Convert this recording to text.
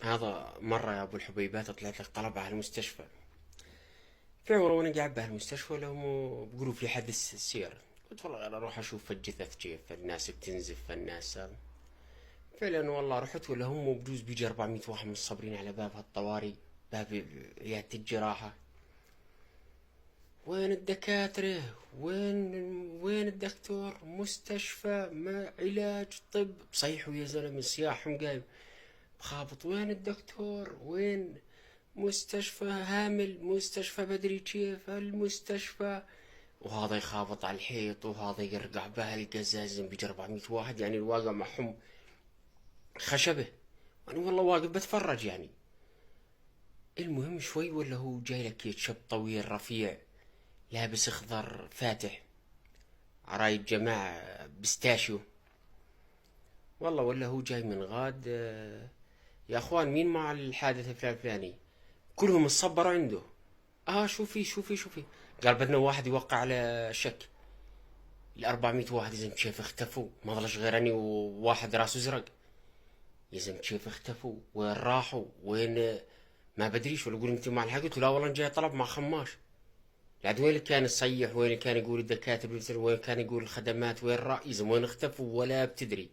هذا مرة يا أبو الحبيبات طلعت لك طلب على المستشفى. فعلا وأنا قاعد بهالمستشفى لهم بيقولوا في حادث السير. قلت والله أنا أروح أشوف الجثث كيف الناس بتنزف الناس فعلا والله رحت ولا هم بجوز بيجي 400 واحد مصبرين على باب هالطوارئ، باب عيادة الجراحة. وين الدكاترة؟ وين الدكتور؟ مستشفى ما علاج طب بصيحوا يا زلمة صياحهم قايم خابط. وين الدكتور؟ وين مستشفى هامل؟ مستشفى بدري كيف المستشفى؟ وهذا يخابط على الحيط وهذا يرقع بهالقزازم بيجي 400 واحد، يعني الواقع معهم خشبة. أنا والله واقف بتفرج يعني. المهم شوي ولا هو جاي لك شاب طويل رفيع لابس اخضر فاتح، عراية جماعة بستاشيو. والله ولا هو جاي من غاد. يا اخوان مين مع الحادث الفلاني؟ كلهم اتصبروا عنده. شوفي. قال بدنا واحد يوقع على شك. ال 400 واحد يا زلمة كيف اختفوا؟ ما ضلش غير اني وواحد راسه ازرق. يا زلمة كيف اختفوا؟ وين راحوا؟ وين؟ ما بدريش. ولا يقول انت مع الحق؟ قلت له لا والله جاي طلب مع خماش. بعد وين اللي كان يصيح؟ وين اللي كان يقول الدكاتره؟ وين كان يقول الخدمات؟ وين الرئيس؟ وين اختفوا ولا بتدري؟